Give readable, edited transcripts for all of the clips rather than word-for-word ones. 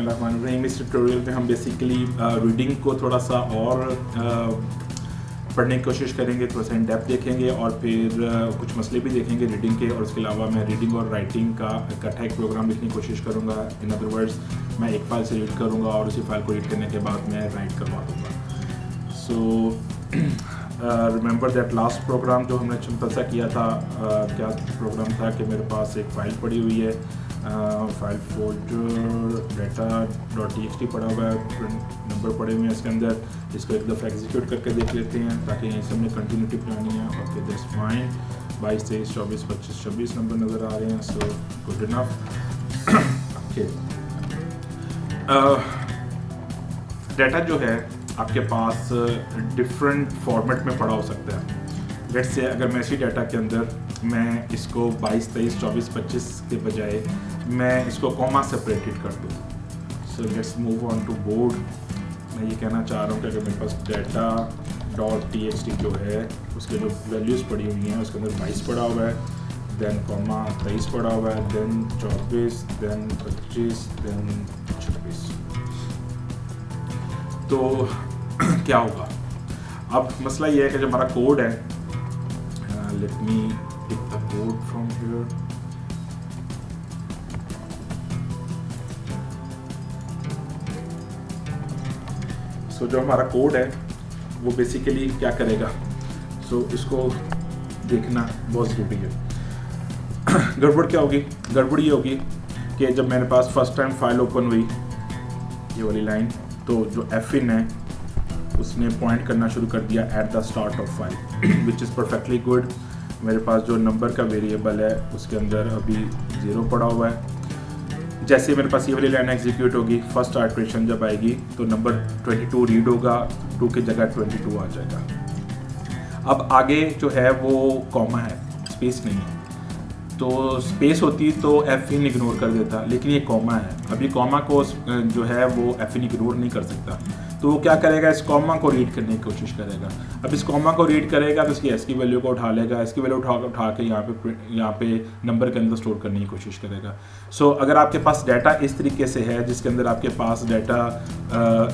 बिस्मिल्लाहिर्रहमानिर्रहीम। इस ट्यूटोरियल में हम बेसिकली रीडिंग को थोड़ा सा और पढ़ने की कोशिश करेंगे, थोड़ा सा इन डेप्थ देखेंगे और फिर कुछ मसले भी देखेंगे रीडिंग के। और उसके अलावा मैं रीडिंग और राइटिंग का इकट्ठा एक प्रोग्राम लिखने की कोशिश करूँगा। इन अदर वर्ड्स, मैं एक फ़ाइल से रीड करूँगा और उसी फाइल को रीड करने के बाद मैं राइट करवा दूँगा। So remember that last program जो हमने सिंपल सा किया था, क्या प्रोग्राम था कि मेरे पास एक फ़ाइल पड़ी हुई है, फाइल फोल्डर data.txt पड़ा हुआ है, नंबर पड़े हुए हैं इसके अंदर। इसको एक दफ़ा एग्जीक्यूट करके देख लेते हैं ताकि यहीं से हमने कंटिन्यूटी बनानी है। Okay, that's fine. 22, 23, 24, 25, 26 नंबर नज़र आ रहे हैं, so good enough. Okay, data जो है आपके पास डिफरेंट फॉर्मेट में पड़ा हो सकता है। लेट्स से अगर मैं इसी डाटा के अंदर मैं इसको 22, 23, 24, 25 के बजाय मैं इसको कॉमा सेपरेटेड कर दूँ। So let's move on to board. मैं ये कहना चाह रहा हूँ कि अगर मेरे पास data.txt जो है उसके जो वैल्यूज़ पड़ी हुई हैं उसके अंदर 22 पड़ा हुआ है, देन कॉमा 23 पड़ा हुआ है, देन 24, देन 25, देन 26। तो क्या होगा? अब मसला ये है कि जो हमारा कोड है, let me take the code from here. So जो हमारा कोड है वो बेसिकली क्या करेगा, सो इसको देखना बहुत ज़रूरी है। गड़बड़ क्या होगी? गड़बड़ ये होगी कि जब मेरे पास फर्स्ट टाइम फाइल ओपन हुई, ये वाली लाइन, तो जो एफिन है उसने पॉइंट करना शुरू कर दिया at the start of file, which is perfectly good. मेरे पास जो नंबर का वेरिएबल है उसके अंदर अभी 0 पड़ा हुआ है। जैसे मेरे पास ये वाली लाइन एग्जीक्यूट होगी, फर्स्ट आइटरेशन जब आएगी तो नंबर 22 रीड होगा, 2 की जगह 22 आ जाएगा। अब आगे जो है वो कॉमा है, स्पेस नहीं है। तो स्पेस होती तो एफ इन इग्नोर कर देता, लेकिन ये कॉमा है। अभी कॉमा को जो है वो एफ इन इग्नोर नहीं कर सकता, तो वो क्या करेगा, इस कॉमा को रीड करने की कोशिश करेगा। अब इस कॉमा को रीड करेगा तो इसकी एस की वैल्यू को उठा लेगा, एस की वैल्यू उठा के यहाँ पे नंबर के अंदर स्टोर करने की कोशिश करेगा। सो अगर आपके पास डाटा इस तरीके से है जिसके अंदर आपके पास डाटा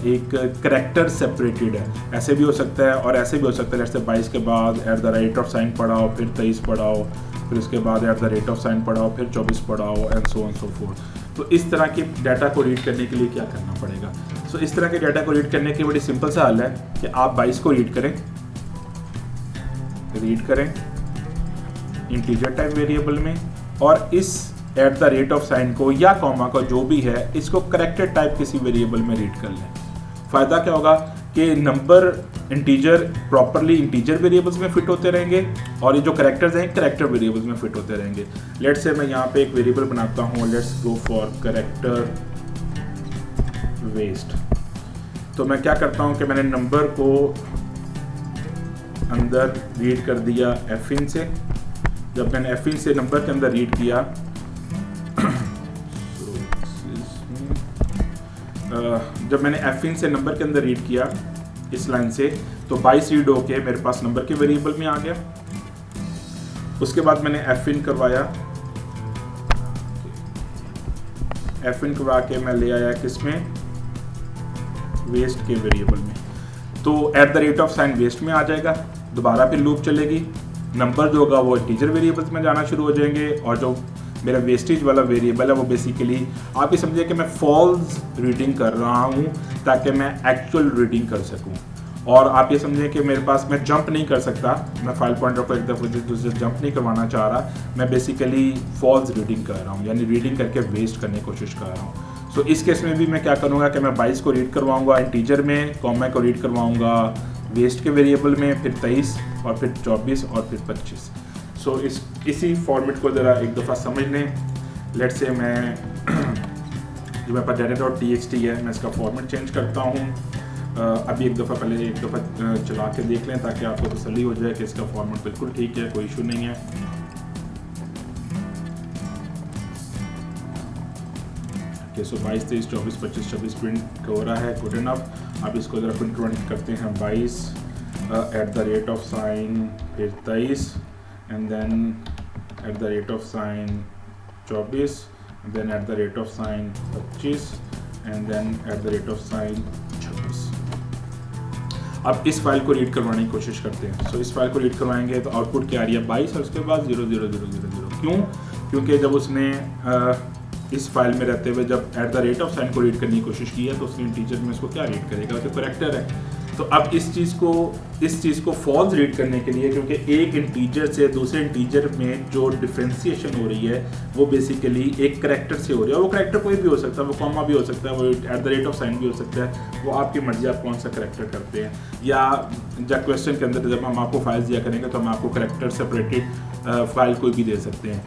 एक करेक्टर सेपरेटेड है, ऐसे भी हो सकता है और ऐसे भी हो सकता है। जैसे 22 के बाद eight the rate of sign पढ़ाओ, फिर 23 पढ़ाओ, फिर उसके बाद eight the rate of sign पढ़ाओ, फिर 24 पढ़ाओ, and so on so fourth. तो इस तरह के डाटा को रीड करने के लिए क्या करना पड़ेगा? सो इस तरह के डाटा को रीड करने की बड़ी सिंपल सा हल है कि आप 22 को रीड करें इंटीजर टाइप वेरिएबल में, और इस eight the rate of sign को या कॉमा को जो भी है इसको करेक्टेड टाइप किसी वेरिएबल में रीड कर लें। फ़ायदा क्या होगा कि number integer properly integer variables में फिट होते रहेंगे और ये जो करेक्टर्स हैं करेक्टर वेरिएबल्स में फिट होते रहेंगे। लेट्स से मैं यहाँ पे एक वेरिएबल बनाता हूँ, let's go for character west. तो मैं क्या करता हूँ कि मैंने नंबर को अंदर रीड कर दिया एफ इन से। जब मैंने एफ इन से नंबर के अंदर रीड किया जब मैंने एफ इन से नंबर के अंदर रीड किया इस लाइन से, तो 22 रीड होके मेरे पास नंबर के वेरिएबल में आ गया। उसके बाद मैंने एफ इन करवाया, एफ इन करवा के मैं ले आया किसमें, वेस्ट के वेरिएबल में। तो at the rate of sign west में आ जाएगा, दोबारा फिर लूप चलेगी, नंबर जो होगा वो इंटीजर वेरिएबल्स में जाना शुरू हो जाएंगे, और जो मेरा वेस्टेज वाला वेरिएबल है वो बेसिकली आप ये समझिए कि मैं फॉल्स रीडिंग कर रहा हूँ ताकि मैं एक्चुअल रीडिंग कर सकूँ। और आप ये समझिए कि मेरे पास मैं जंप नहीं कर सकता, मैं फाइल पॉइंटर को एक दफ़ा दूसरे जंप नहीं करवाना चाह रहा, मैं बेसिकली फॉल्स रीडिंग कर रहा हूँ, यानी रीडिंग करके वेस्ट करने की कोशिश कर रहा हूँ। सो इस केस में भी मैं क्या करूँगा कि मैं 22 को रीड करवाऊँगा इंटीजर में, कॉमा को रीड करवाऊँगा वेस्ट के वेरिएबल में, फिर 23 और फिर 24 और फिर 25। सो इसी फॉर्मेट को ज़रा एक दफ़ा समझ लें। लेट्स से मैं जो मेरे पास data.txt है मैं इसका फॉर्मेट चेंज करता हूँ। अभी एक दफ़ा चला के देख लें ताकि आपको तसल्ली हो जाए कि इसका फॉर्मेट बिल्कुल ठीक है, कोई इशू नहीं है। ओके, सो 22, 23, 24, 25, 26 प्रिंट हो रहा है, गुड इनफ। अब इसको ज़रा प्रिंट रन करते हैं, 22 eight the rate of sign, फिर 23, and then at the rate of sign 24, then at the rate of sign 25, and then @(साइन 26। अब इस फाइल को रीड करवाने की कोशिश करते हैं। सो इस फाइल को रीड करवाएंगे तो आउटपुट क्या आ रही है 22 और उसके बाद 00000। क्यों? क्योंकि जब उसने इस फाइल में रहते हुए जब @(साइन को रीड करने की कोशिश की है तो उसने इंटीजर में इसको क्या रीड करेगा, तो करेक्टर है। तो अब इस चीज़ को फॉल्स रीड करने के लिए, क्योंकि एक इंटीजर से दूसरे इंटीजर में जो डिफ्रेंसिएशन हो रही है वो बेसिकली एक करेक्टर से हो रही है, और वो करेक्टर कोई भी हो सकता है, वो कॉमा भी हो सकता है, वो @(साइन भी हो सकता है, वो आपकी मर्जी आप कौन सा करेक्टर करते हैं। या जब क्वेश्चन के अंदर जब हम आपको फाइल्स दिया करेंगे तो हम आपको करेक्टर सेपरेटेड फाइल कोई भी दे सकते हैं।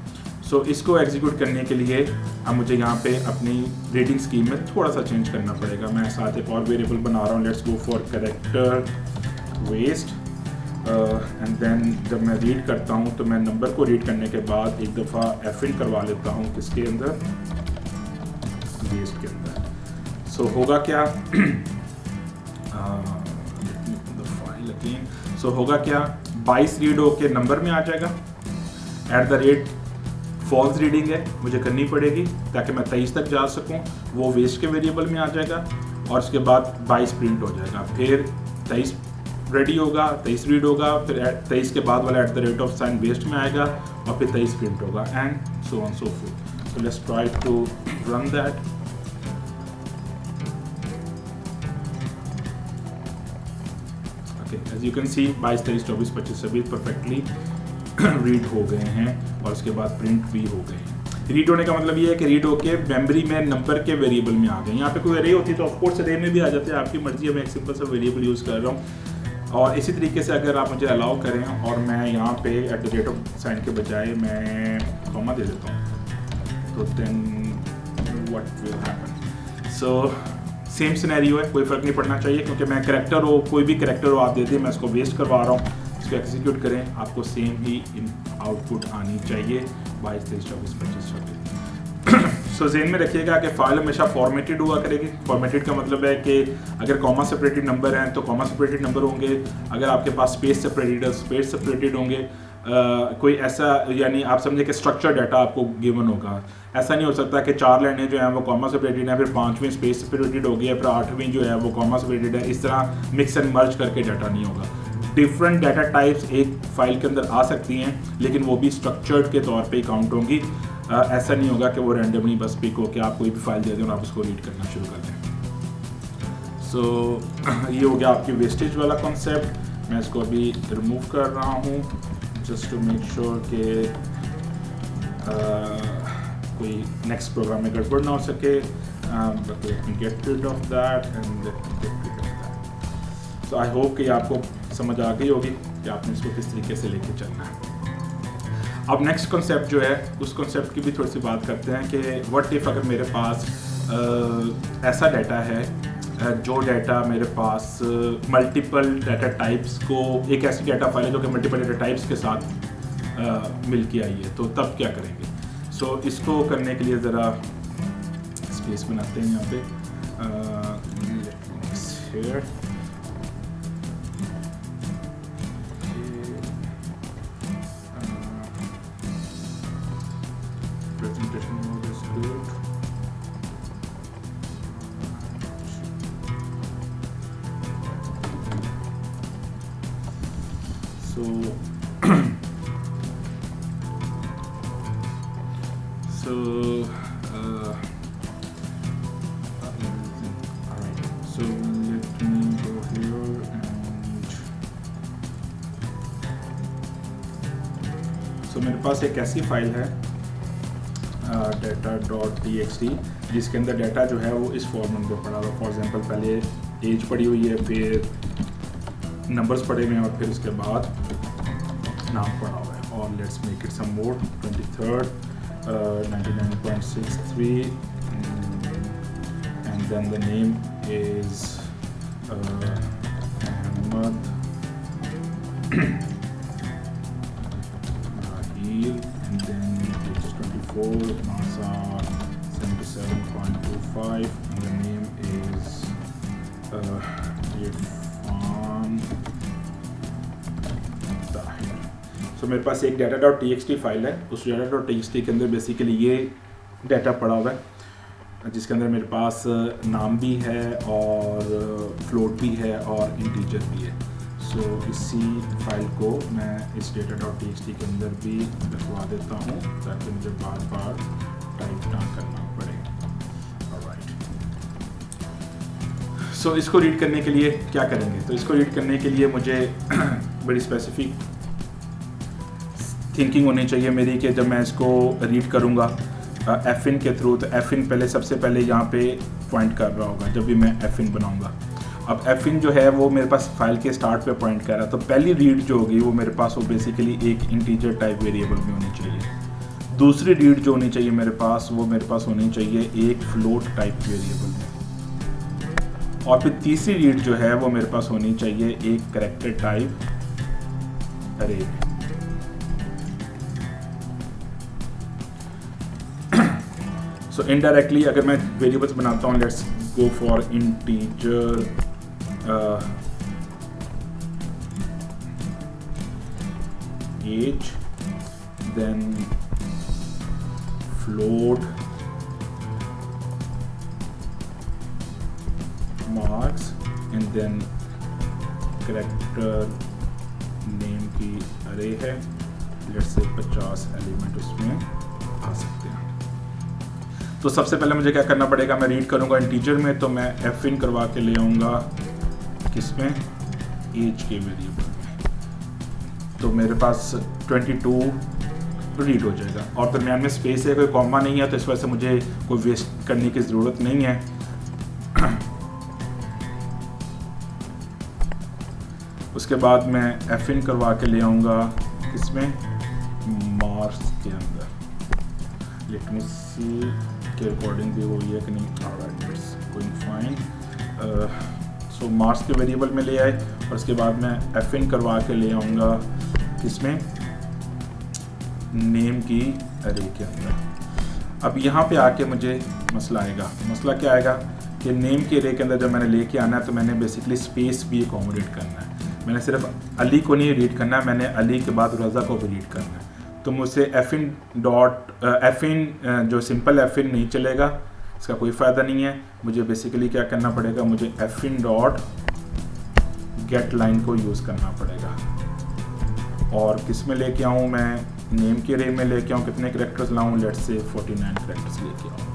सो इसको एग्जीक्यूट करने के लिए अब मुझे यहाँ पे अपनी रीडिंग स्कीम में थोड़ा सा चेंज करना पड़ेगा। मैं साथ एक और वेरिएबल बना रहा हूँ, let's go for character west, and then जब मैं रीड करता हूँ तो मैं नंबर को रीड करने के बाद एक दफ़ा एफिन करवा लेता हूँ किसके अंदर, वेस्ट के अंदर। सो होगा क्या सो होगा क्या 22 रीड होके नंबर में आ जाएगा। फॉल्स रीडिंग है मुझे करनी पड़ेगी ताकि मैं 23 तक जा सकूं, वो वेस्ट के वेरिएबल में आ जाएगा और उसके बाद 22 प्रिंट हो जाएगा। फिर 23 रेडी होगा, 23 रीड होगा, फिर 23 के बाद वाला @(साइन वेस्ट में आएगा और फिर 23 प्रिंट होगा, and so on so forth. So let's try to run that. Okay, as you can see 22, 23, 24, 25 सभी परफेक्टली रीड हो गए हैं और उसके बाद प्रिंट भी हो गए हैं। रीड होने का मतलब ये है कि रीड होके मेमोरी में नंबर के वेरिएबल में आ गए। यहाँ पे कोई अरे होती तो ऑफकोर्स अरे में भी आ जाते हैं, आपकी मर्जी है, मैं एक सिंपल सा वेरिएबल यूज़ कर रहा हूँ। और इसी तरीके से अगर आप मुझे अलाउ करें और मैं यहाँ पे @(साइन के बजाय मैं कॉमा दे देता हूँ, तो then what will happen. So same scenario है, कोई फ़र्क नहीं पड़ना चाहिए, क्योंकि मैं करेक्टर हो, कोई भी करेक्टर हो आप दे दें, मैं इसको वेस्ट करवा रहा हूँ, इसको एग्जीक्यूट करें, आपको सेम ही आउटपुट आनी चाहिए 22, 23, 24, 25, 26। सो ज़हन में रखिएगा कि फाइल हमेशा फॉर्मेटेड हुआ करेगी। फॉर्मेटेड का मतलब है कि अगर कॉमा सेपरेटेड नंबर हैं तो कॉमा सेपरेटेड नंबर होंगे, अगर आपके पास स्पेस सेपरेटेड है स्पेस सेपरेटेड होंगे। कोई ऐसा यानी आप समझे कि स्ट्रक्चर डाटा आपको गिवन होगा। ऐसा नहीं हो सकता कि 4 लाइनें जो हैं वो कॉमा सेपरेटेड हैं, फिर 5वीं स्पेस सेपरेटेड होगी है, फिर 8वीं जो है वो कॉमा सेपरेटेड है। इस तरह मिक्स एंड मर्ज करके डाटा नहीं होगा। डिफरेंट डाटा टाइप्स एक फाइल के अंदर आ सकती हैं, लेकिन वो भी स्ट्रक्चर्ड के तौर पे काउंट होंगी। ऐसा नहीं होगा कि वो रैंडमली बस पिक हो कि आप कोई भी फाइल दे दें और आप उसको रीड करना शुरू कर दें। सो ये हो गया आपकी वेस्टेज वाला कॉन्सेप्ट। मैं इसको अभी रिमूव कर रहा हूँ जस्ट टू मेक श्योर कि कोई नेक्स्ट प्रोग्राम में गड़बड़ ना हो सके। But let me get rid of that and so I hope कि आपको समझ आ गई होगी कि आपने इसको किस तरीके से लेके चलना है। अब नेक्स्ट कॉन्सेप्ट जो है उस कॉन्सेप्ट की भी थोड़ी सी बात करते हैं कि व्हाट इफ़ अगर मेरे पास ऐसा डाटा है जो डाटा मेरे पास मल्टीपल डाटा टाइप्स को, एक ऐसी डाटा फाइल है जो कि मल्टीपल डाटा टाइप्स के साथ मिल के आई है, तो तब क्या करेंगे। सो इसको करने के लिए ज़रा स्पेस बनाते हैं यहाँ पे। Presentation mode is good. So alright. So let me go here and so मेरे पास एक ऐसी फाइल है data.txt जिसके अंदर डाटा जो है वो इस फॉर्मेट में पड़ा हुआ है। फॉर एग्जांपल पहले एज पड़ी हुई है, फिर नंबर्स पड़े हुए हैं और फिर उसके बाद नाम पड़ा हुआ है। और let's make it some more 23rd 99.63 and then the name is Ahmad Rahil and then NASA 77.25 and the name is Irfan Tahir। So मेरे पास एक data.txt फाइल है, उस data.txt के अंदर बेसिकली ये डाटा पड़ा हुआ है। जिसके अंदर मेरे पास नाम भी है और फ्लोट भी है और इंटीजर भी है। सो इसी फाइल को मैं इस data.txt के अंदर भी रखवा देता हूँ ताकि मुझे बार बार टाइप ना करना पड़े। ऑलराइट, सो इसको रीड करने के लिए क्या करेंगे? तो इसको रीड करने के लिए मुझे बड़ी स्पेसिफिक थिंकिंग होनी चाहिए मेरी कि जब मैं इसको रीड करूँगा एफिन के थ्रू, तो एफिन पहले सबसे पहले यहाँ पे पॉइंट कर रहा होगा जब भी मैं एफिन बनाऊँगा। अब एफिन जो है वो मेरे पास फाइल के स्टार्ट पे पॉइंट कर रहा है, तो पहली रीड जो होगी वो मेरे पास वो बेसिकली एक इंटीजर टाइप वेरिएबल में होनी चाहिए। दूसरी रीड जो होनी चाहिए मेरे पास वो मेरे पास होनी चाहिए एक फ्लोट टाइप वेरिएबल में। और फिर तीसरी रीड जो है वो मेरे पास होनी चाहिए एक कैरेक्टर टाइप अरे में। सो इनडायरेक्टली अगर मैं वेरिएबल्स बनाता हूँ, let's go for integer age, then float marks and then character name की अरे है, लेट्स से 50 एलिमेंट उसमें आ सकते हैं। तो सबसे पहले मुझे क्या करना पड़ेगा, मैं रीड करूंगा इंटीजर में, तो मैं एफ इन करवा के ले आऊँगा किसमें, एज के वेरिएबल में। तो मेरे पास 22 रीड हो जाएगा और दरम्यान में स्पेस है, कोई कॉमा नहीं है, तो इस वजह से मुझे कोई वेस्ट करने की ज़रूरत नहीं है। उसके बाद मैं एफ इन करवा के ले आऊँगा किसमें, मार्क्स के अंदर। लेट मी सी के रिकॉर्डिंग भी हुई है कि नहीं। Alright, it's going fine. So marks के वेरिएबल में ले आए और उसके बाद मैं एफ इन करवा के ले आऊँगा किसमें, नेम की अरे के अंदर। अब यहाँ पे आके मुझे मसला आएगा। मसला क्या आएगा कि नेम के अरे के अंदर जब मैंने लेके आना है तो मैंने बेसिकली स्पेस भी अकोमोडेट करना है। मैंने सिर्फ अली को नहीं रीड करना है, मैंने अली के बाद रज़ा को भी रीड करना है। तो मुझसे एफिन जो सिंपल एफिन नहीं चलेगा, इसका कोई फ़ायदा नहीं है। मुझे बेसिकली क्या करना पड़ेगा, मुझे एफिन डॉट गेट लाइन को यूज़ करना पड़ेगा। और किस में लेके आऊँ मैं, नेम के रे में लेके आऊँ, कितने करेक्टर्स लाऊँ, लेट्स से 49 करेक्टर्स लेके आऊँ।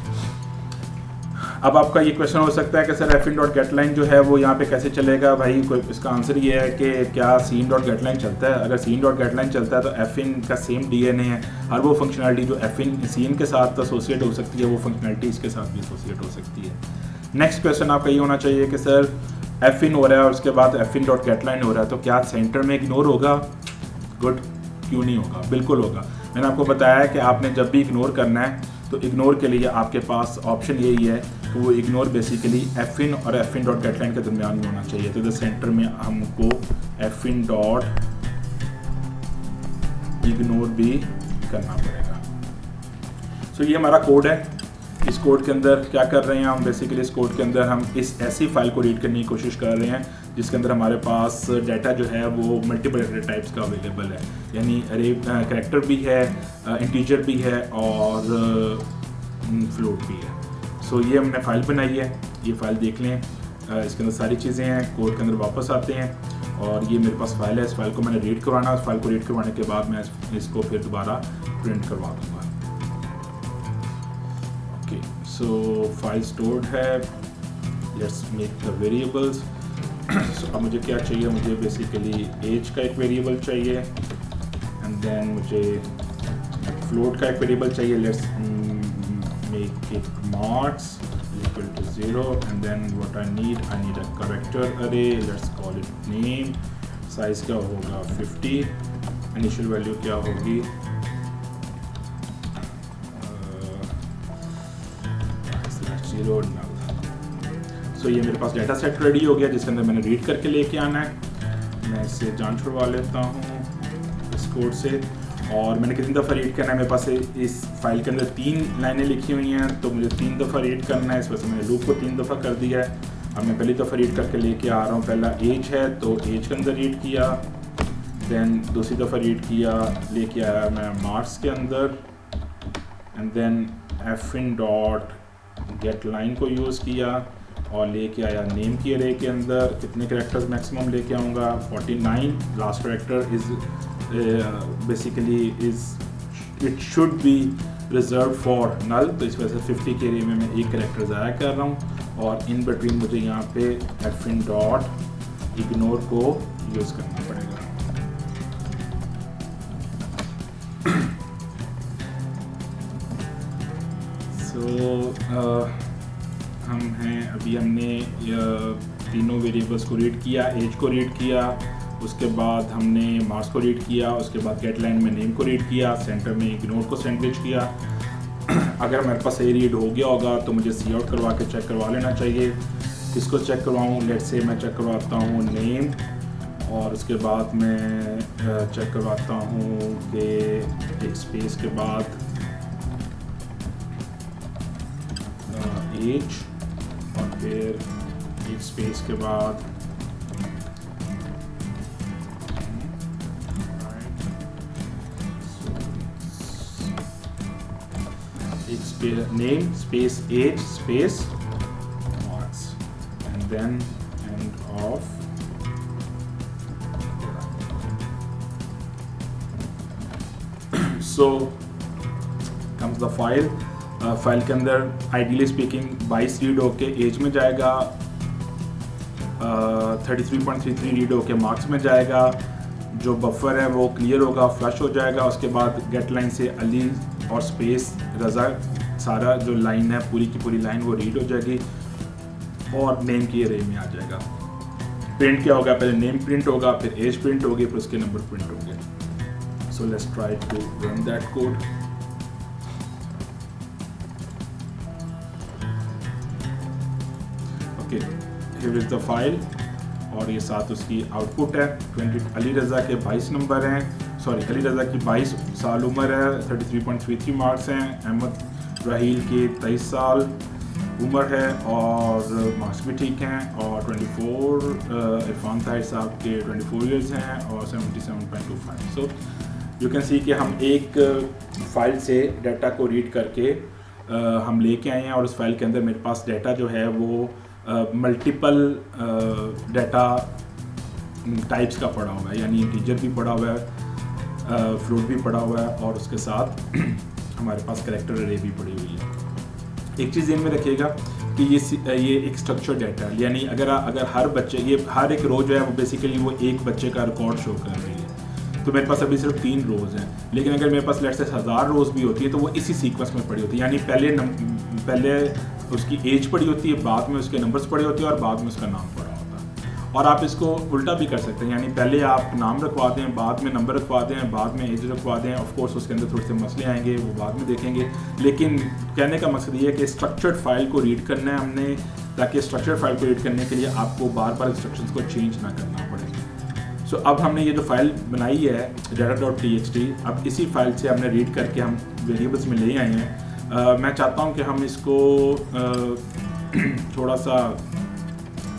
अब आपका ये क्वेश्चन हो सकता है कि सर एफिन डॉट गेट लाइन जो है वो यहाँ पे कैसे चलेगा भाई। कोई इसका आंसर ये है कि क्या सीन डॉट गेट लाइन चलता है। अगर सीन डॉट गेट लाइन चलता है तो एफिन का सेम डीएनए है। हर वो फंक्शनलिटी जो एफिन सीन के साथ एसोसिएट हो सकती है वो फंक्शनलिटी इसके साथ भी एसोसिएट हो सकती है। नेक्स्ट क्वेश्चन आपका ये होना चाहिए कि सर एफिन हो रहा है और उसके बाद एफिन डॉट गेट लाइन हो रहा है, तो क्या सेंटर में इग्नोर होगा? गुड, क्यों नहीं होगा, बिल्कुल होगा। मैंने आपको बताया है कि आपने जब भी इग्नोर करना है तो इग्नोर के लिए आपके पास ऑप्शन यही है कि वो इग्नोर बेसिकली एफिन और एफिन डॉट गेट लाइन के दरमियान में होना चाहिए। तो सेंटर में हमको एफिन डॉट इग्नोर भी करना पड़ेगा। सो ये हमारा कोड है। इस कोड के अंदर क्या कर रहे हैं हम, बेसिकली इस कोड के अंदर हम इस ऐसी फाइल को रीड करने की कोशिश कर रहे हैं जिसके अंदर हमारे पास डाटा जो है वो मल्टीपल डाटा टाइप्स का अवेलेबल है, यानी अरे कैरेक्टर भी है, इंटीजर भी है और फ्लोट भी है। सो ये हमने फ़ाइल बनाई है, ये फ़ाइल देख लें, इसके अंदर सारी चीज़ें हैं। कोड के अंदर वापस आते हैं और ये मेरे पास फाइल है। इस फाइल को मैंने रीड करवाना है। उस फाइल को रीड करवाने के बाद मैं इसको फिर दोबारा प्रिंट करवा दूँगा। ओके, सो फाइल स्टोर्ड है। Let's make the variables. अब मुझे क्या चाहिए, मुझे बेसिकली एज का एक वेरिएबल चाहिए एंड देन मुझे फ्लोट का एक वेरिएबल चाहिए। Let's make it marks equal to 0 and then what I need a character array, let's call it name. Size क्या होगा 50, इनिशियल वैल्यू क्या होगी 0 नल। सो ये मेरे पास डाटा सेट रेडी हो गया जिसके अंदर मैंने रीड करके लेके आना है। मैं इससे जान छुड़वा लेता हूँ इस कोड से। और मैंने कितनी दफ़ा रीड करना है, मेरे पास इस फाइल के अंदर 3 लाइनें लिखी हुई हैं तो मुझे 3 दफ़ा रीड करना है। इस वजह से मैंने लूप को 3 दफ़ा कर दिया है। अब मैं पहली दफ़ा रीड करके लेके आ रहा हूँ। पहला एज है तो एज के अंदर रीड किया, देन दूसरी दफ़ा रीड किया, लेके आया मैं मार्क्स के अंदर and then fin dot get line को यूज़ किया और लेके आया नेम की अरे के अंदर। कितने कैरेक्टर्स मैक्सिमम लेके आऊँगा? 49। Last character is basically is it should be reserve for null, तो इस वजह से 50 के एरिया में मैं एक कैरेक्टर ज़ाया कर रहा हूँ और इन बिटवीन मुझे यहाँ पे एफिन डॉट इग्नोर को यूज़ करना पड़ेगा। हम हैं अभी हमने तीनों वेरिएबल्स को रीड किया, एज को रीड किया, उसके बाद हमने मार्क्स को रीड किया, उसके बाद गेट लाइन में नेम को रीड किया, सेंटर में इग्नोर को सैंडविच किया। अगर मेरे पास ए रीड हो गया होगा तो मुझे सी आउट करवा के चेक करवा लेना चाहिए। किसको चेक करवाऊँ? लेट्स से मैं चेक करवाता हूँ नेम और उसके बाद मैं चेक करवाता हूँ कि एक स्पेस के बाद एज और फिर एक स्पेस के बाद एक name space age space marks and then end of. So comes the file. File के अंदर आइडियली स्पीकिंग 22 रीड होके एज में जाएगा, 33.33 रीड होके मार्क्स में जाएगा, जो बफर है वो क्लियर होगा, फ्लश हो जाएगा। उसके बाद गेट लाइन से अली और स्पेस रज़ा सारा जो लाइन है पूरी की पूरी लाइन वो रीड हो जाएगी और नेम की अरे में आ जाएगा। प्रिंट क्या होगा? पहले नेम प्रिंट होगा, फिर एज प्रिंट होगी, फिर उसके नंबर प्रिंट होंगे। So let's try to run that code. Here is the file और ये साथ उसकी आउटपुट है। 20 अली रज़ा के 22 नंबर हैं, सॉरी अली रज़ा की 22 साल उम्र है, 33.33 मार्क्स हैं। अहमद राहील के 23 साल उम्र है और मार्क्स भी ठीक हैं। और 24 इरफान ताहिर साहब के 24 ईयर्स हैं और 77.25। सो यू कैन सी कि हम एक फ़ाइल से डाटा को रीड करके हम लेके आए हैं और उस फाइल के अंदर मेरे पास डाटा जो है वो मल्टीपल डाटा टाइप्स का पड़ा हुआ है, यानी इंटीजर भी पड़ा हुआ है, फ्लोट भी पड़ा हुआ है और उसके साथ हमारे पास कैरेक्टर अरे भी पड़ी हुई है। एक चीज़ में रखिएगा कि ये एक स्ट्रक्चर डाटा है, यानी अगर हर बच्चे ये हर एक रो जो है वो बेसिकली वो एक बच्चे का रिकॉर्ड शो कर रही है। तो मेरे पास अभी सिर्फ 3 रोज़ हैं, लेकिन अगर मेरे पास लेट्स से 1000 रोज़ भी होती है तो वो इसी सीक्वेंस में पड़ी होती है, यानी पहले उसकी एज पड़ी होती है, बाद में उसके नंबर्स पड़े होते हैं और बाद में उसका नाम पड़ा होता है। और आप इसको उल्टा भी कर सकते हैं, यानी पहले आप नाम रखवा दें, बाद में नंबर रखवा दें, बाद में एज रखवा दें। ऑफ कोर्स उसके अंदर थोड़े से मसले आएंगे, वो बाद में देखेंगे, लेकिन कहने का मकसद ये है कि स्ट्रक्चर्ड फाइल को रीड करना है हमने, ताकि स्ट्रक्चर्ड फाइल को रीड करने के लिए आपको बार बार इंस्ट्रक्शंस को चेंज ना करना पड़े। सो अब हमने ये जो फाइल बनाई है data.txt, अब इसी फाइल से हमने रीड करके हम वेरिएबल्स में ले आए हैं। मैं चाहता हूँ कि हम इसको थोड़ा सा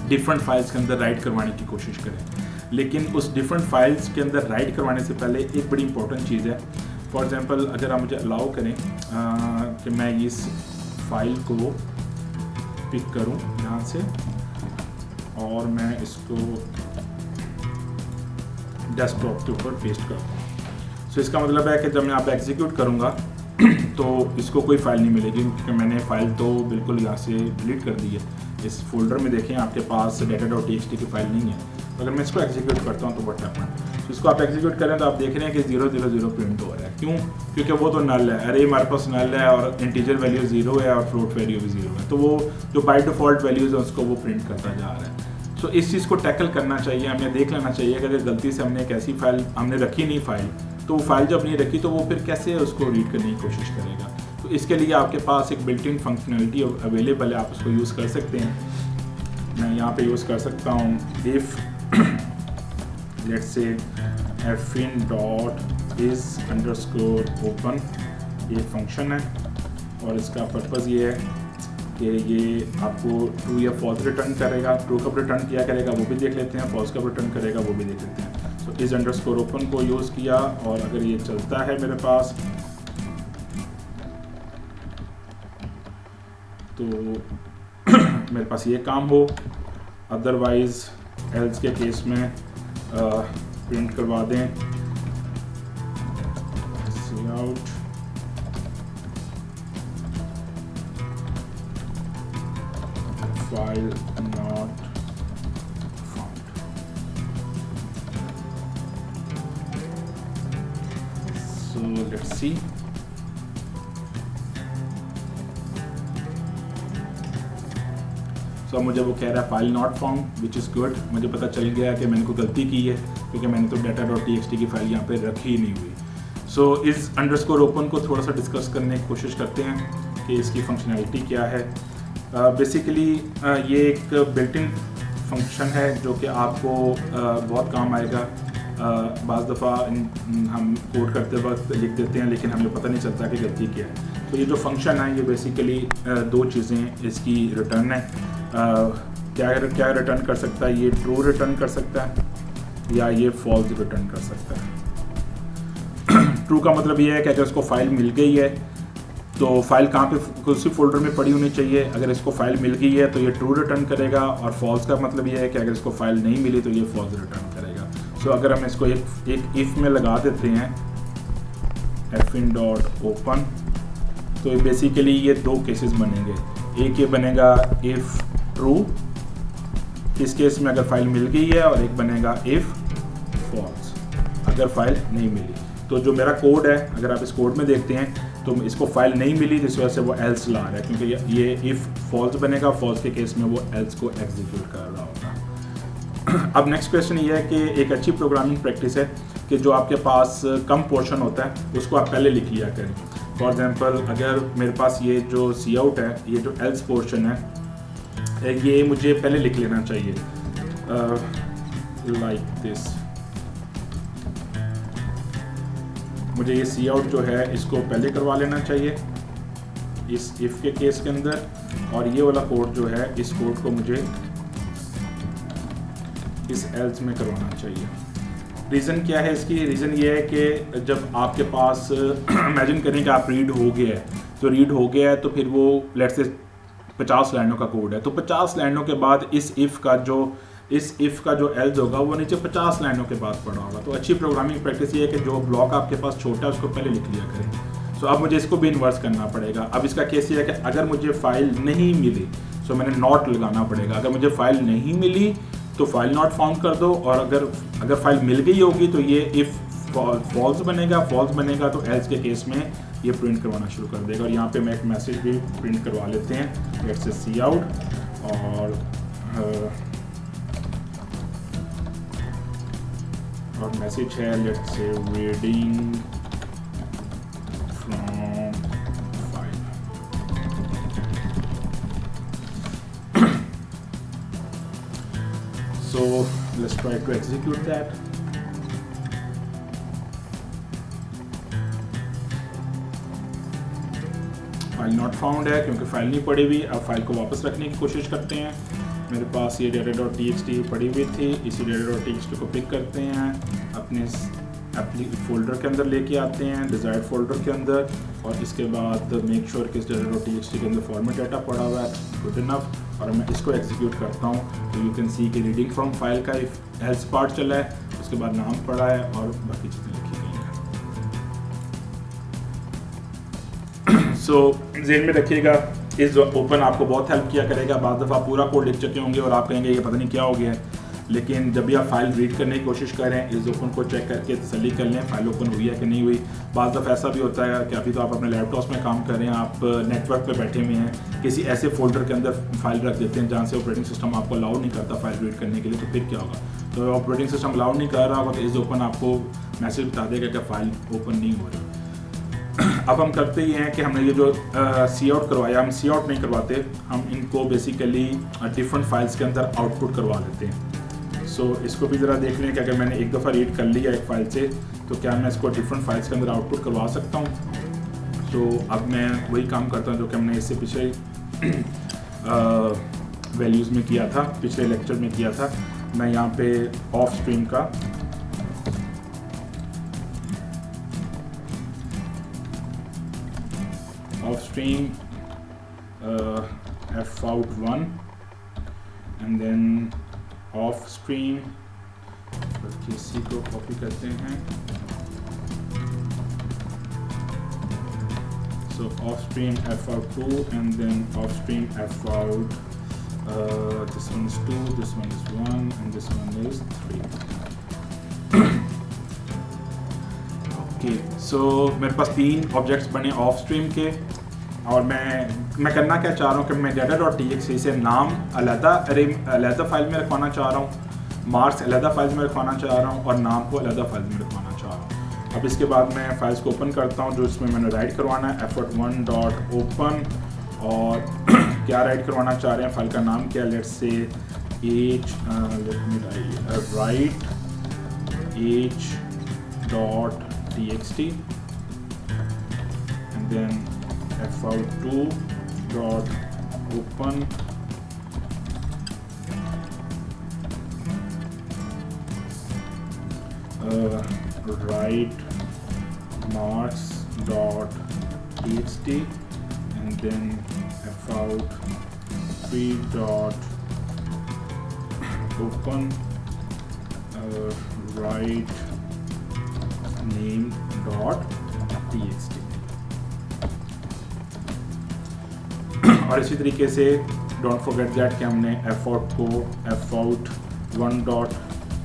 डिफरेंट फाइल्स के अंदर राइट करवाने की कोशिश करें, लेकिन उस डिफरेंट फाइल्स के अंदर राइट करवाने से पहले एक बड़ी इंपॉर्टेंट चीज़ है। फॉर एग्जांपल अगर आप मुझे अलाउ करें कि मैं इस फाइल को पिक करूँ यहाँ से और मैं इसको डेस्कटॉप के ऊपर पेस्ट करता हूँ। सो इसका मतलब है कि जब मैं आप एग्जीक्यूट करूँगा तो इसको कोई फ़ाइल नहीं मिलेगी, क्योंकि मैंने फ़ाइल तो बिल्कुल यहाँ से डिलीट कर दी है। इस फोल्डर में देखें आपके पास data.txt की फ़ाइल नहीं है। तो अगर मैं इसको एग्जीक्यूट करता हूँ तो व्हाट हैपन, तो इसको आप एग्जीक्यूट करें तो आप देख रहे हैं कि 000 प्रिंट हो रहा है। क्यों? क्योंकि वो तो नल है, अरे हमारे पास नल है और इंटीजर वैल्यू 0 है और फ्लोट वैल्यू भी 0 है, तो वो जो बाय डिफ़ॉल्ट वैल्यूज़ है उसको वो प्रिंट करता जा रहा है। सो इस चीज़ को टैकल करना चाहिए, हमें देख लेना चाहिए कि अगर गलती से हमने एक ऐसी फ़ाइल हमने रखी नहीं फ़ाइल, तो वो फाइल जब नहीं रखी तो वो फिर कैसे उसको रीड करने की कोशिश करेगा। तो इसके लिए आपके पास एक बिल्ट इन फंक्शनलिटी अवेलेबल है, आप उसको यूज़ कर सकते हैं। मैं यहाँ पे यूज़ कर सकता हूँ if let's say fin dot is underscore open, ये फंक्शन है और इसका पर्पज़ ये है कि ये आपको ट्रू या फॉल्स रिटर्न करेगा। ट्रू कब रिटर्न किया करेगा वो भी देख लेते हैं, फॉल्स कब रिटर्न करेगा वो भी देख लेते हैं। तो इस अंडरस्कोर ओपन को यूज़ किया और अगर ये चलता है मेरे पास तो मेरे पास ये काम हो, अदरवाइज एल्स के केस में प्रिंट करवा दें cout file not found. So let's see. So मुझे वो कह रहा है file not found, which is good. मुझे पता चल गया कि मैंने कोई गलती की है, क्योंकि मैंने तो data.txt की फाइल यहाँ पे रखी ही नहीं हुई। सो इस अंडरस्कोर ओपन को थोड़ा सा डिस्कस करने की कोशिश करते हैं कि इसकी फंक्शनैलिटी क्या है। बेसिकली ये एक बिल्ट इन फंक्शन है जो कि आपको बहुत काम आएगा। बाज़ दफ़ा हम कोड करते वक्त लिख देते हैं लेकिन हमें पता नहीं चलता कि गलती क्या है। तो ये जो फंक्शन है ये बेसिकली दो चीज़ें इसकी रिटर्न है। क्या रिटर्न कर सकता है, ये ट्रू रिटर्न कर सकता है या ये फॉल्स रिटर्न कर सकता है। ट्रू का मतलब ये है कि अगर इसको फाइल मिल गई है तो फाइल कहाँ पे, उसी फोल्डर में पड़ी होनी चाहिए। अगर इसको फाइल मिल गई है तो ये ट्रू रिटर्न करेगा, और फॉल्स का मतलब ये है कि अगर इसको फाइल नहीं मिली तो ये फॉल्स रिटर्न करेगा। सो अगर हम इसको एक इफ में लगा देते हैं fin.open, तो बेसिकली ये दो केसेस बनेंगे। एक ये बनेगा इफ ट्रू, इस केस में अगर फाइल मिल गई है, और एक बनेगा इफ फॉल्स अगर फाइल नहीं मिली। तो जो मेरा कोड है, अगर आप इस कोड में देखते हैं तो इसको फाइल नहीं मिली, जिस वजह से वो एल्स ला रहा है, क्योंकि ये इफ फॉल्स बनेगा, फॉल्स के केस में वो एल्स को एग्जीक्यूट कर रहा होगा। अब नेक्स्ट क्वेश्चन ये है कि एक अच्छी प्रोग्रामिंग प्रैक्टिस है कि जो आपके पास कम पोर्शन होता है उसको आप पहले लिख लिया करें। फॉर एग्जांपल अगर मेरे पास ये जो सी आउट है, ये जो एल्स पोर्शन है, ये मुझे पहले लिख लेना चाहिए लाइक दिस। मुझे ये सी आउट जो है इसको पहले करवा लेना चाहिए इस इफ के केस के अंदर, और ये वाला कोड जो है इस कोड को मुझे इस एल्स में करवाना चाहिए। रीज़न क्या है इसकी? रीज़न ये है कि जब आपके पास इमेजिन करें कि आप रीड हो गया है, तो रीड हो गया है तो फिर वो लेट्स से 50 लाइनों का कोड है, तो 50 लाइनों के बाद इस इफ़ का जो एल्स होगा वो नीचे 50 लाइनों के बाद पड़ा होगा। तो अच्छी प्रोग्रामिंग प्रैक्टिस ये है कि जो ब्लॉक आपके पास छोटा है उसको पहले लिख लिया करें। सो अब मुझे इसको भी इन्वर्स करना पड़ेगा। अब इसका केस ये है कि अगर मुझे फाइल नहीं मिली सो मैंने नॉट लगाना पड़ेगा। अगर मुझे फाइल नहीं मिली तो फाइल नॉट फाउंड कर दो, और अगर फाइल मिल गई होगी तो ये इफ फॉल्स बनेगा तो एल्स के केस में ये प्रिंट करवाना शुरू कर देगा। और यहाँ पे मैं एक मैसेज भी प्रिंट करवा लेते हैं, लेट्स से सी आउट, और मैसेज है let's say reading from file. So let's try to execute that. File not found है क्योंकि फाइल नहीं पड़ी हुई। अब फाइल को वापस रखने की कोशिश करते हैं। मेरे पास ये data.txt पड़ी हुई थी, इसी data.txt को पिक करते हैं, अपने फोल्डर के अंदर लेके आते हैं, डिज़ायर्ड फोल्डर के अंदर, और इसके बाद मेक श्योर कि इस data.txt के अंदर फॉर्मेट डाटा पड़ा हुआ है, गुड इनफ। और मैं इसको एग्जीक्यूट करता हूँ तो यू कैन सी कि रीडिंग फ्रॉम फाइल का एल्स पार्ट चला है, उसके बाद नाम पड़ा है और बाकी चीज़ें लिखी गई हैं। सो ज़हन में रखिएगा, इस ओपन आपको बहुत हेल्प किया करेगा। बाद दफ़ा पूरा कोड लिख चुके होंगे और आप कहेंगे ये पता नहीं क्या हो गया है, लेकिन जब भी आप फाइल रीड करने की कोशिश करें, इस ओपन को चेक करके तसल्ली कर लें फाइल ओपन हुई है कि नहीं हुई। बाद दफ़ा ऐसा भी होता है कि अभी तो आप अपने लैपटॉप में काम कर रहे हैं, आप नेटवर्क पे बैठे हुए हैं, किसी ऐसे फोल्डर के अंदर फाइल रख देते हैं जहाँ से ऑपरेटिंग सिस्टम आपको अलाउ नहीं करता फाइल रीड करने के लिए, तो फिर क्या होगा? तो ऑपरेटिंग सिस्टम अलाउ नहीं कर रहा होगा तो इस ओपन आपको मैसेज बता देगा कि फाइल ओपन नहीं हो रही। अब हम करते ही हैं कि हमने ये जो सी आउट करवाया, हम सी आउट नहीं करवाते, हम इनको बेसिकली डिफरेंट फाइल्स के अंदर आउटपुट करवा लेते हैं। सो इसको भी ज़रा देख लें कि अगर मैंने एक दफ़ा रीड कर लिया एक फ़ाइल से तो क्या मैं इसको डिफरेंट फाइल्स के अंदर आउटपुट करवा सकता हूँ। तो अब मैं वही काम करता हूँ जो कि हमने इससे पिछले वैल्यूज़ में किया था, पिछले लेक्चर में किया था। मैं यहाँ पे ऑफ स्ट्रीम का fout1 and then of stream, इसी को कॉपी करते हैं। So off stream fout2 and then off stream fout, this one is 2, this one is 1 and this one is 3. Okay, so मेरे पास 3 ऑब्जेक्ट्स बने ऑफ स्ट्रीम के, और मैं करना क्या चाह रहा हूँ कि मैं data.txt से नाम अलग फाइल में रखवाना चाह रहा हूँ, मार्क्स अलग फाइल में रखवाना चाह रहा हूँ और नाम को अलग फाइल में रखवाना चाह रहा हूँ। अब इसके बाद मैं फाइल्स को ओपन करता हूँ जो इसमें मैंने राइट करवाना है effort1 डॉट ओपन, और क्या राइट करवाना चाह रहे हैं, फाइल का नाम क्या, let's say age, let me write age dot txt and then fout2 dot open write marks dot txt and then fout3 dot open write name dot txt। और इसी तरीके से डोंट फॉरगेट दैट कि हमने fout को fout1 dot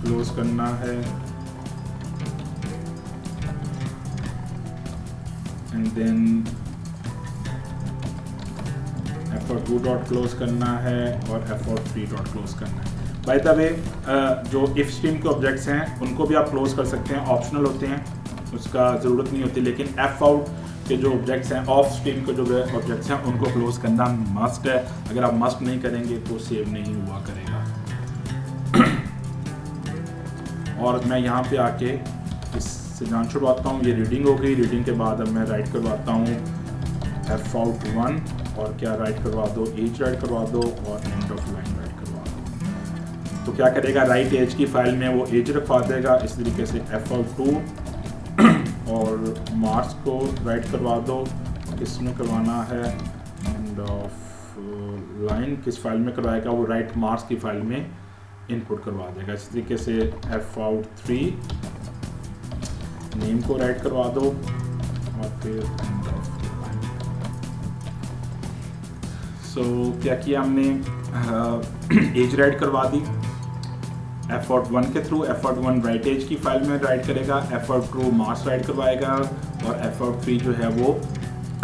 close करना है and then fout2 dot close करना है और fout3 डॉट क्लोज करना है। बाय द वे जो इफ स्ट्रीम के ऑब्जेक्ट्स हैं उनको भी आप क्लोज कर सकते हैं, ऑप्शनल होते हैं, उसका ज़रूरत नहीं होती, लेकिन fout के जो ऑब्जेक्ट्स हैं, ऑफ स्ट्रीम के जो ऑब्जेक्ट्स हैं उनको क्लोज करना मस्ट है। अगर आप मस्ट नहीं करेंगे तो सेव नहीं हुआ करेगा। और मैं यहाँ पे आके इससे जान छुड़वाता हूँ, ये रीडिंग हो गई। रीडिंग के बाद अब मैं राइट करवाता हूँ fout1 और क्या राइट करवा दो, एज राइट करवा दो और एंड ऑफ लाइन राइट करवा दो। तो क्या करेगा, राइट एज की फाइल में वो एज रखवा देगा। इस तरीके से fout2 और मार्क्स को राइट करवा दो, किस में करवाना है, एंड ऑफ लाइन किस फाइल में करवाएगा, वो राइट मार्क्स की फाइल में इनपुट करवा देगा। इस तरीके से fout3 नेम को राइट करवा दो और फिर एंड ऑफ लाइन। सो क्या किया हमने, एज राइट करवा दी fout1 के थ्रू। fout1 राइट एज की फाइल में राइट करेगा, fout2 मार्क्स राइट करवाएगा और fout3 जो है वो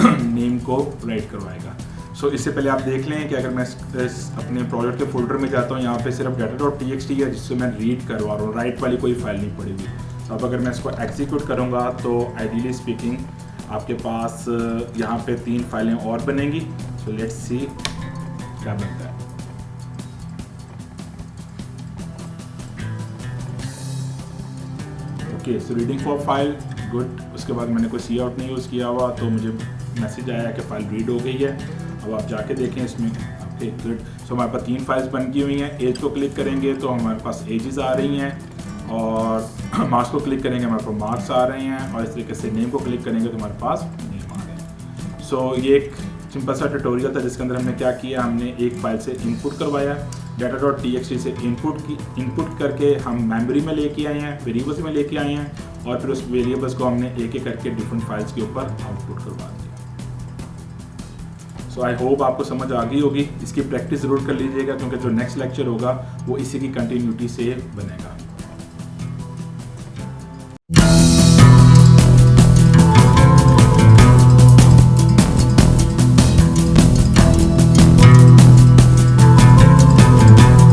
नेम को राइट करवाएगा। सो इससे पहले आप देख लें कि अगर मैं अपने प्रोजेक्ट के फोल्डर में जाता हूँ, यहाँ पे सिर्फ data.txt है जिससे मैं रीड करवा रहा हूँ, राइट वाली कोई फाइल नहीं पड़ेगी। तो अब अगर मैं इसको एग्जीक्यूट करूँगा तो आइडियली स्पीकिंग आपके पास यहाँ पे 3 फाइलें और बनेंगी। सो लेट्स सी क्या बनता है। Okay, so reading for file, good. उसके बाद मैंने कोई सी आउट नहीं यूज़ किया हुआ, तो मुझे मैसेज आया कि फ़ाइल रीड हो गई है। अब आप जाके देखें इसमें। Okay, good. सो हमारे पास 3 फाइल्स बन गई हुई हैं। एज को क्लिक करेंगे तो हमारे पास एजेस आ रही हैं, और मार्क्स को क्लिक करेंगे हमारे पास मार्क्स आ रहे हैं, और इस तरीके से नेम को क्लिक करेंगे तो हमारे पास नेम आ रहे हैं। सो ये एक सिंपल सा ट्यूटोरियल था जिसके अंदर हमने क्या किया, हमने एक फाइल से इनपुट करवाया, data.txt से इनपुट करके हम मेमोरी में लेके आए हैं, वेरिएबल्स में लेके आए हैं, और फिर उस वेरिएबल्स को हमने एक एक करके डिफरेंट फाइल्स के ऊपर आउटपुट करवा दिया। सो आई होप आपको समझ आ गई होगी। इसकी प्रैक्टिस ज़रूर कर लीजिएगा क्योंकि जो नेक्स्ट लेक्चर होगा वो इसी की कंटिन्यूटी से बनेगा।